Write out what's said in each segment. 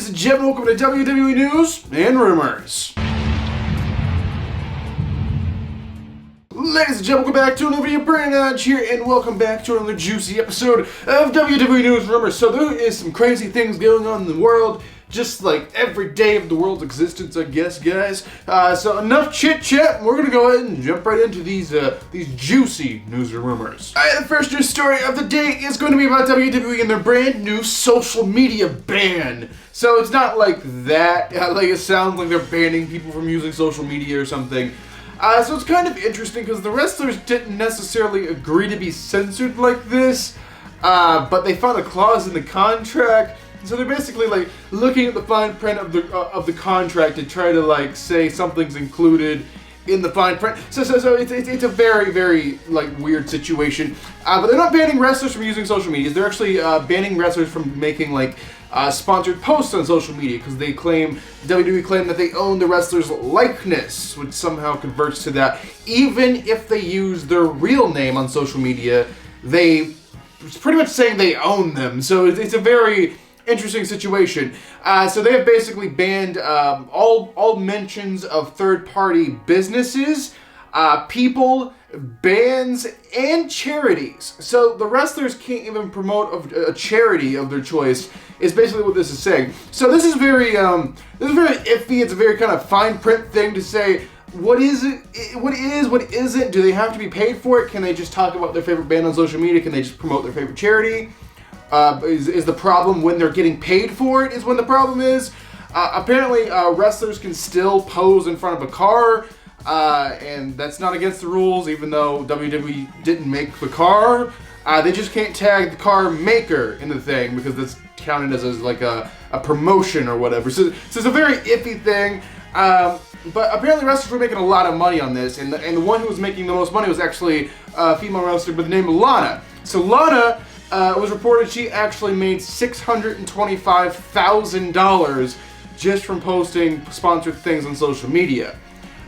Ladies and gentlemen, welcome to WWE News and Rumors. Ladies and gentlemen, welcome back to another video. Brandon Hodge here, and welcome back to another juicy episode of WWE News and Rumors. So there is some crazy things going on in the world, just like every day of the world's existence, I guess, guys. So enough chit-chat, we're going to go ahead and jump right into these juicy news and rumors. The first news story of the day is going to be about WWE and their brand new social media ban. So it's not like that, like it sounds like they're banning people from using social media or something. So it's kind of interesting because the wrestlers didn't necessarily agree to be censored like this, but they found a clause in the contract. So they're basically like looking at the fine print of the contract to try to like say something's included in the fine print. So it's a very, very like weird situation. But they're not banning wrestlers from using social media. They're actually banning wrestlers from making like sponsored posts on social media because they claim, WWE claim that they own the wrestler's likeness, which somehow converts to that. Even if they use their real name on social media, it's pretty much saying they own them. So it's a very interesting situation. So they have basically banned all mentions of third-party businesses, people, bands, and charities. So the wrestlers can't even promote a charity of their choice, is basically what this is saying. So this is very iffy. It's a very kind of fine print thing to say. What is it? What isn't? Do they have to be paid for it? Can they just talk about their favorite band on social media? Can they just promote their favorite charity? Is the problem when they're getting paid for it is when the problem is. Apparently, wrestlers can still pose in front of a car, and that's not against the rules, even though WWE didn't make the car. They just can't tag the car maker in the thing because that's counted as like a promotion or whatever. So it's a very iffy thing. But apparently wrestlers were making a lot of money on this, and the one who was making the most money was actually a female wrestler by the name of Lana. So Lana was reported she actually made $625,000 just from posting sponsored things on social media.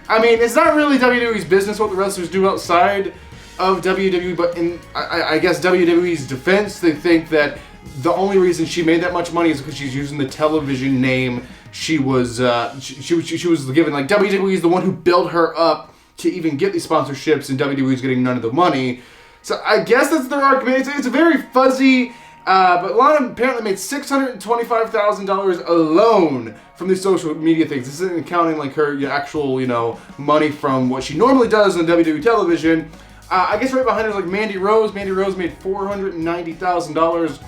I mean, it's not really WWE's business what the wrestlers do outside of WWE, but in I guess WWE's defense, they think that the only reason she made that much money is because she's using the television name she was given. Like, WWE is the one who built her up to even get these sponsorships, and WWE is getting none of the money. So I guess that's their argument. It's very fuzzy, but Lana apparently made $625,000 alone from these social media things. This isn't counting like her actual, money from what she normally does on WWE television. I guess right behind her is like Mandy Rose. Mandy Rose made $490,000.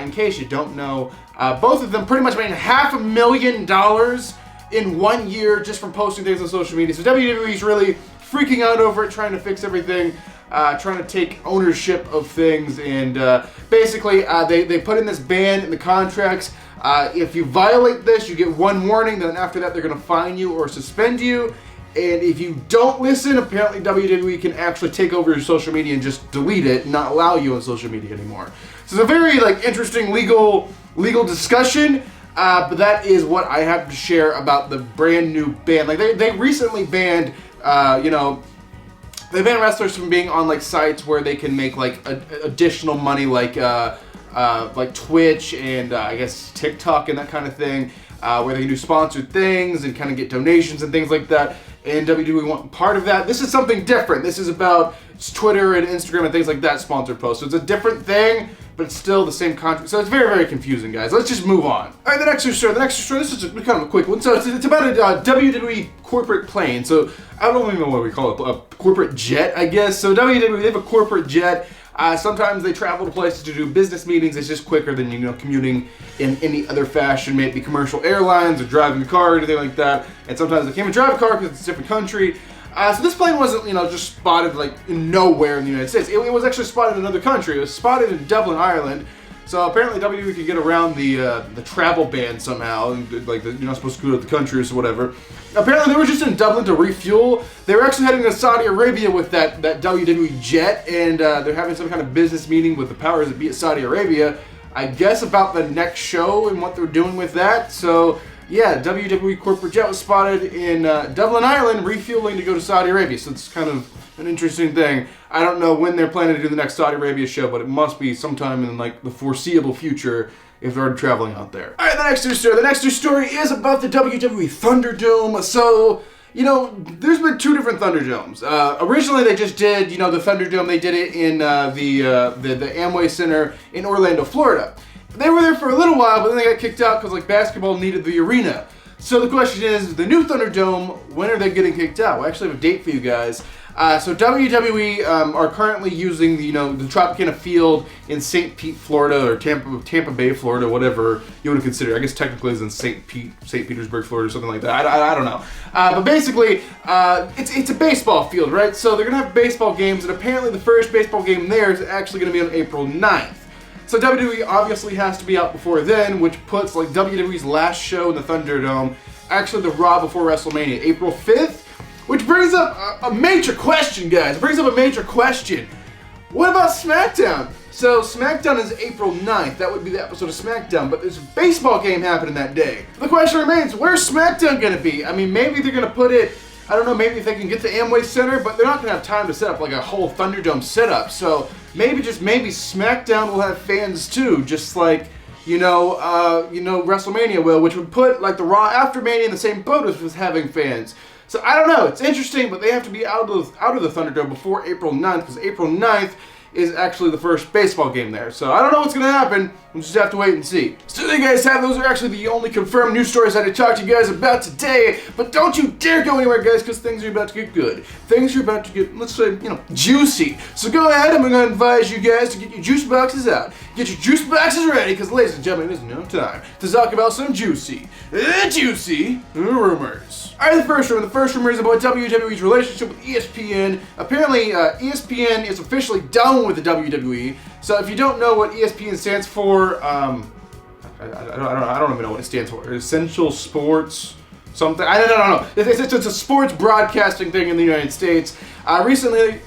In case you don't know, both of them pretty much made $500,000 in 1 year just from posting things on social media. So WWE's really freaking out over it, trying to fix everything. Trying to take ownership of things, and basically they put in this ban in the contracts. If you violate this, you get one warning, then after that they're going to fine you or suspend you. And if you don't listen, apparently WWE can actually take over your social media and just delete it and not allow you on social media anymore. So it's a very interesting legal discussion, but that is what I have to share about the brand new ban. Like they recently banned, they ban wrestlers from being on sites where they can make additional money, like Twitch and I guess TikTok and that kind of thing, where they can do sponsored things and kind of get donations and things like that. And WWE want part of that. This is something different. This is about Twitter and Instagram and things like that, sponsored posts. So it's a different thing, but it's still the same contract. So it's very, very confusing, guys. Let's just move on. All right, the next story, this is kind of a quick one. So it's about a WWE corporate plane. So I don't even know what we call it, a corporate jet, I guess. So WWE, they have a corporate jet. Sometimes they travel to places to do business meetings. It's just quicker than commuting in any other fashion, maybe commercial airlines or driving a car or anything like that. And sometimes they can't even drive a car because it's a different country. So this plane wasn't, just spotted in nowhere in the United States. It was actually spotted in another country. It was spotted in Dublin, Ireland. So apparently WWE could get around the travel ban somehow, and you're not supposed to go to the country or whatever. Apparently they were just in Dublin to refuel. They were actually heading to Saudi Arabia with that WWE jet, and they're having some kind of business meeting with the powers that be at Saudi Arabia, I guess about the next show and what they're doing with that. So yeah, WWE corporate jet was spotted in Dublin, Ireland, refueling to go to Saudi Arabia. So it's kind of an interesting thing. I don't know when they're planning to do the next Saudi Arabia show, but it must be sometime in the foreseeable future. if they're already traveling out there. All right, the next news story. The next news story is about the WWE Thunderdome. So, there's been 2 different Thunderdomes. Originally, they just did, the Thunderdome. They did it in the Amway Center in Orlando, Florida. They were there for a little while, but then they got kicked out because basketball needed the arena. So the question is, the new Thunderdome, when are they getting kicked out? We actually have a date for you guys. So WWE are currently using the Tropicana Field in St. Pete, Florida, or Tampa Bay, Florida, whatever you want to consider. I guess technically it's in St. Petersburg, Florida, or something like that. I don't know. But basically, it's a baseball field, right? So they're gonna have baseball games, and apparently the first baseball game there is actually gonna be on April 9th. So WWE obviously has to be out before then, which puts WWE's last show in the Thunderdome, actually the Raw before WrestleMania, April 5th. Which brings up a major question, guys. It brings up a major question. What about SmackDown? So SmackDown is April 9th. That would be the episode of SmackDown, but there's a baseball game happening that day. The question remains, where's SmackDown going to be? I mean, maybe they're going to put it, I don't know, maybe if they can get to Amway Center, but they're not going to have time to set up a whole Thunderdome setup. So maybe SmackDown will have fans too, just like, WrestleMania will, which would put the Raw after Mania in the same boat as having fans. So I don't know, it's interesting, but they have to be out of the Thunderdome before April 9th, because April 9th is actually the first baseball game there. So I don't know what's going to happen. We'll just have to wait and see. So there you guys have. Those are actually the only confirmed news stories I had to talk to you guys about today. But don't you dare go anywhere, guys, because things are about to get good. Things are about to get, let's say, juicy. So go ahead. I'm going to advise you guys to get your juice boxes out. Get your juice boxes ready, because, ladies and gentlemen, it is no time to talk about some juicy rumors. All right, the first rumor is about WWE's relationship with ESPN. Apparently, ESPN is officially done with the WWE. So if you don't know what ESPN stands for, I don't even know what it stands for. Essential Sports something. I don't know. It's a sports broadcasting thing in the United States. Recently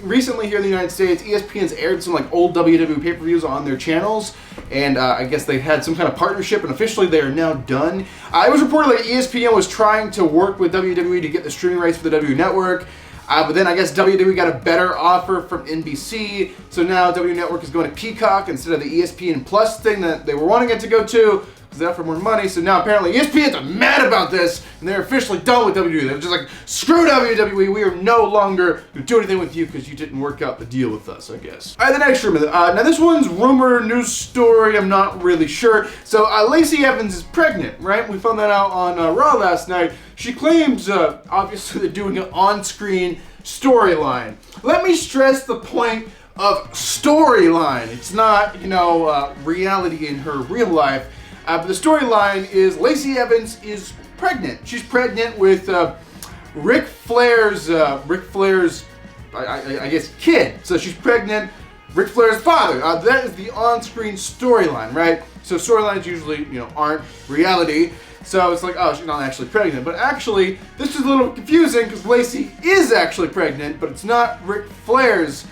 here in the United States, ESPN's aired some old WWE pay-per-views on their channels, and I guess they had some kind of partnership, and officially they are now done. It was reported that ESPN was trying to work with WWE to get the streaming rights for the WWE Network. But then I guess WWE got a better offer from NBC, so now WWE Network is going to Peacock instead of the ESPN Plus thing that they were wanting it to go to, because they offer more money. So now apparently ESPN's mad about this, and they're officially done with WWE. They're just screw WWE, we are no longer going to do anything with you because you didn't work out the deal with us, I guess. All right, the next rumor. Now this one's rumor, news story, I'm not really sure. So Lacey Evans is pregnant, right? We found that out on Raw last night. She claims, obviously, they're doing an on-screen storyline. Let me stress the point of storyline. It's not, reality in her real life. But the storyline is Lacey Evans is pregnant. She's pregnant with Ric Flair's, I guess, kid. So she's pregnant, Ric Flair's father. That is the on-screen storyline, right? So storylines usually, aren't reality. So it's oh, she's not actually pregnant. But actually, this is a little confusing because Lacey is actually pregnant, but it's not Ric Flair's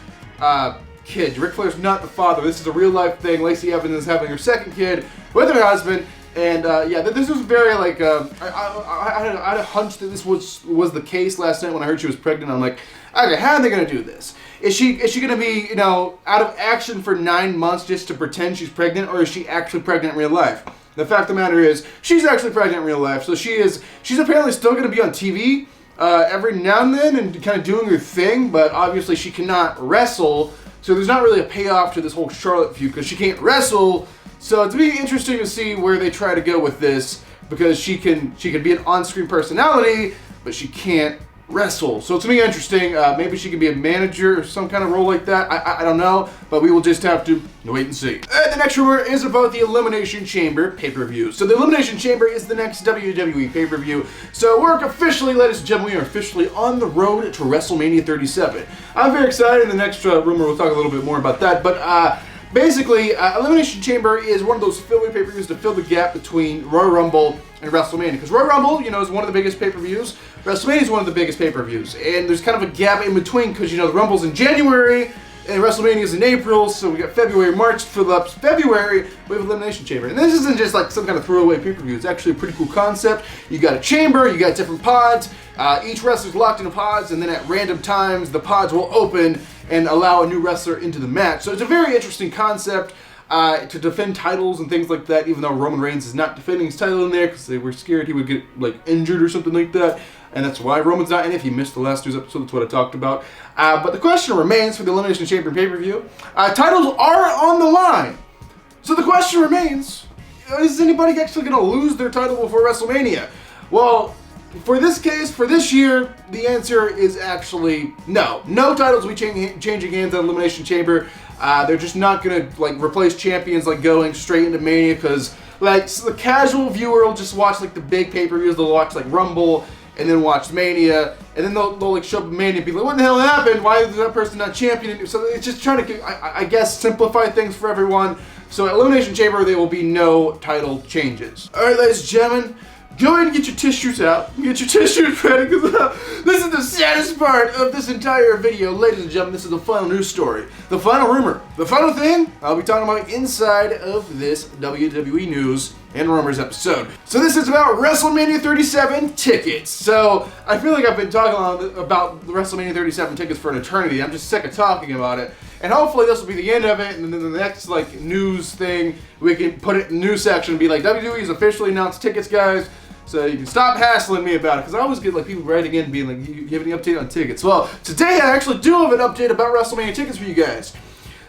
kid. Ric Flair's not the father. This is a real life thing. Lacey Evans is having her second kid with her husband. And this was very I had a hunch that this was the case last night when I heard she was pregnant. I'm like, okay, how are they going to do this? Is she going to be, out of action for 9 months just to pretend she's pregnant, or is she actually pregnant in real life? The fact of the matter is, she's actually pregnant in real life, so she's apparently still going to be on TV every now and then and kind of doing her thing, but obviously she cannot wrestle, so there's not really a payoff to this whole Charlotte feud because she can't wrestle. So it's going to be interesting to see where they try to go with this, because she can be an on-screen personality, but she can't wrestle. So it's going to be interesting. Maybe she could be a manager or some kind of role like that. I don't know, but we will just have to wait and see. The next rumor is about the Elimination Chamber pay-per-view. So the Elimination Chamber is the next WWE pay-per-view. So we're officially, ladies and gentlemen, we are officially on the road to WrestleMania 37. I'm very excited. In the next rumor, we'll talk a little bit more about that. But basically, Elimination Chamber is one of those filler pay-per-views to fill the gap between Royal Rumble and WrestleMania. Because Royal Rumble, is one of the biggest pay-per-views. WrestleMania is one of the biggest pay-per-views. And there's kind of a gap in between because, the Rumble's in January and WrestleMania is in April. So we got February, March to fill up. February, we have Elimination Chamber. And this isn't just some kind of throwaway pay-per-view. It's actually a pretty cool concept. You got a chamber, you got different pods. Each wrestler's locked into pods, and then at random times, the pods will open and allow a new wrestler into the match. So it's a very interesting concept. to defend titles and things like that, even though Roman Reigns is not defending his title in there because they were scared he would get injured or something like that. And that's why Roman's not in it. If you missed the last news episode, that's what I talked about. But the question remains for the Elimination Chamber pay-per-view. Titles are on the line. So the question remains, is anybody actually going to lose their title before WrestleMania? Well, for this case, for this year, the answer is actually no. No titles will be changing hands at Elimination Chamber. They're just not going to replace champions going straight into Mania because so the casual viewer will just watch the big pay-per-views. They'll watch Rumble and then watch Mania, and then they'll show up at Mania and be like, what the hell happened? Why is that person not champion? So it's just trying to, I guess, simplify things for everyone. So at Elimination Chamber, there will be no title changes. All right, ladies and gentlemen, go ahead and get your tissues out. Get your tissues ready, because this is the saddest part of this entire video. Ladies and gentlemen, this is the final news story. The final rumor. The final thing I'll be talking about inside of this WWE News and Rumors episode. So this is about WrestleMania 37 tickets. So I feel like I've been talking about the WrestleMania 37 tickets for an eternity. I'm just sick of talking about it. And hopefully this will be the end of it, and then the next news thing, we can put it in the news section and be like, WWE's officially announced tickets, guys. So you can stop hassling me about it, because I always get people writing in being like, you have any update on tickets? Well, today I actually do have an update about WrestleMania tickets for you guys.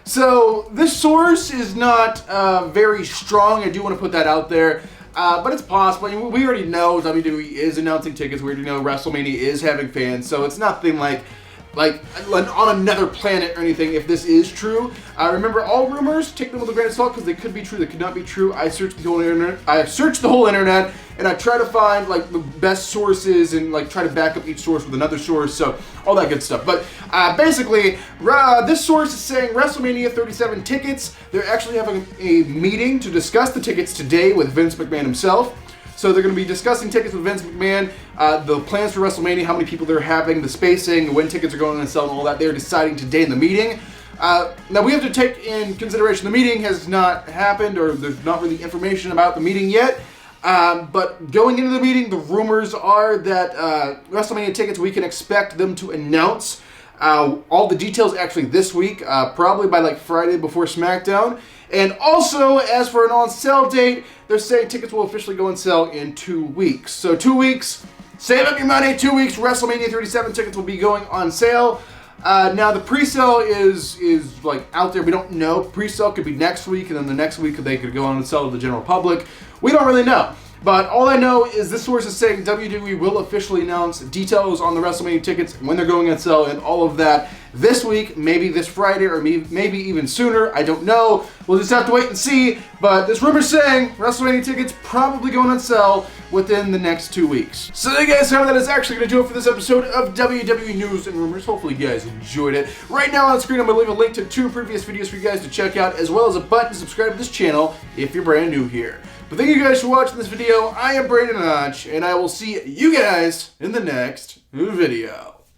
So this source is not very strong. I do want to put that out there. But it's possible. We already know WWE is announcing tickets. We already know WrestleMania is having fans. So it's nothing like on another planet or anything if this is true. Remember, all rumors, take them with a grain of salt because they could be true, they could not be true. I searched the whole internet and I try to find the best sources and try to back up each source with another source, so all that good stuff. But basically, this source is saying WrestleMania 37 tickets, they're actually having a meeting to discuss the tickets today with Vince McMahon himself. So they're going to be discussing tickets with Vince McMahon, the plans for WrestleMania, how many people they're having, the spacing, when tickets are going on sale, and all that. They're deciding today in the meeting. Now we have to take in consideration the meeting has not happened, or there's not really information about the meeting yet. But going into the meeting, the rumors are that WrestleMania tickets, we can expect them to announce all the details actually this week, probably by Friday before SmackDown. And also, as for an on-sale date, they're saying tickets will officially go on sale in 2 weeks. So 2 weeks, save up your money, 2 weeks, WrestleMania 37 tickets will be going on sale. Now the pre-sale is out there. We don't know. Pre-sale could be next week, and then the next week they could go on sale to the general public. We don't really know. But all I know is this source is saying WWE will officially announce details on the WrestleMania tickets, when they're going on sale, and all of that this week, maybe this Friday, or maybe even sooner. I don't know. We'll just have to wait and see. But this rumor's saying WrestleMania tickets probably going on sale within the next 2 weeks. So there you guys have that. Is actually going to do it for this episode of WWE News and Rumors. Hopefully you guys enjoyed it. Right now on the screen, I'm going to leave a link to 2 previous videos for you guys to check out, as well as a button to subscribe to this channel if you're brand new here. But thank you guys for watching this video. I am Brandon Hodge, and I will see you guys in the next video.